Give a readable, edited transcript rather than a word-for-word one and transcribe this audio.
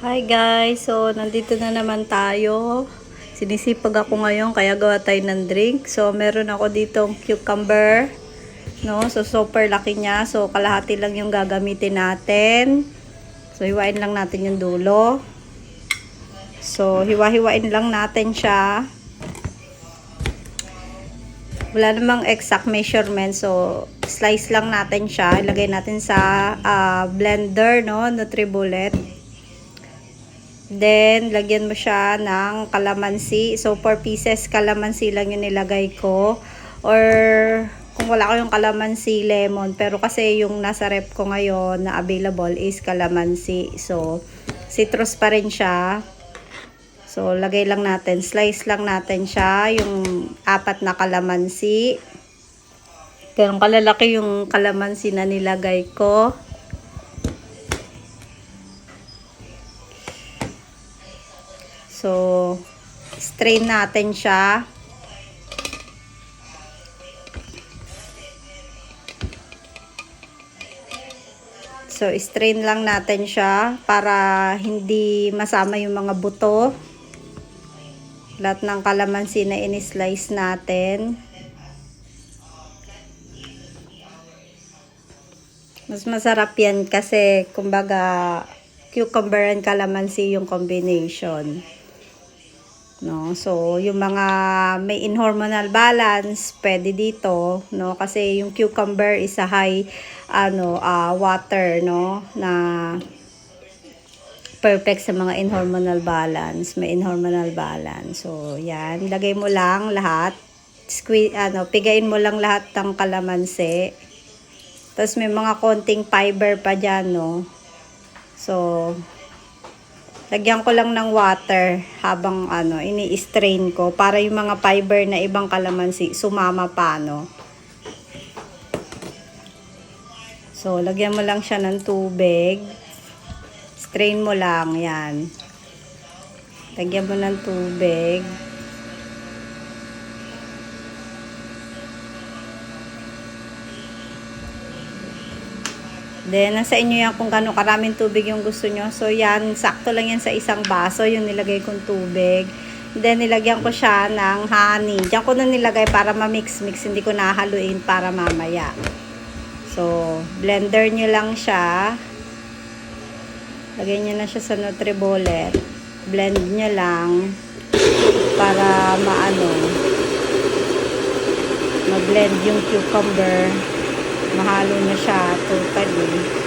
Hi guys! So, nandito na naman tayo. Sinisipag ako ngayon kaya gawa tayo ng drink. So, meron ako ditong cucumber. No? So, super laki niya. So, kalahati lang yung gagamitin natin. So, hiwain lang natin yung dulo. So, hiwa-hiwain lang natin siya. Wala namang exact measurement. So, slice lang natin siya. Ilagay natin sa blender, no? NutriBullet. Then, lagyan mo siya ng kalamansi. So, 4 pieces kalamansi lang yung nilagay ko. Or, kung wala kayong kalamansi, lemon. Pero kasi yung nasa rep ko ngayon na available is kalamansi. So, citrus pa rin siya. So, lagay lang natin. Slice lang natin siya. Yung 4 na kalamansi. Ganun kalalaki yung kalamansi na nilagay ko. So, strain natin siya. So, strain lang natin siya para hindi masama yung mga buto. Lahat ng kalamansi na in-slice natin. Mas masarap yan kasi, kumbaga, cucumber and kalamansi yung combination. No, so yung mga may in-hormonal balance pwede dito, no, kasi yung cucumber is a high water, no, na perfect sa mga in-hormonal balance, may in-hormonal balance. So yan, ilagay mo lang lahat, pigain mo lang lahat ng kalamansi. Tapos may mga konting fiber pa diyan, no. So lagyan ko lang ng water habang ini-strain ko para yung mga fiber na ibang kalamansi sumama pa, no. So, lagyan mo lang siya ng tubig. Strain mo lang, yan. Lagyan mo ng tubig. Then, nasa inyo yan kung gaano karaming tubig yung gusto nyo. So, yan, sakto lang yan sa isang baso, yung nilagay kong tubig. Then, nilagyan ko siya ng honey. Diyan ko na nilagay para ma-mix-mix. Hindi ko nahaluin para mamaya. So, blender nyo lang siya. Lagyan nyo na siya sa NutriBullet. Blend nyo lang para ma-blend yung cucumber. Mahalo na siya totally.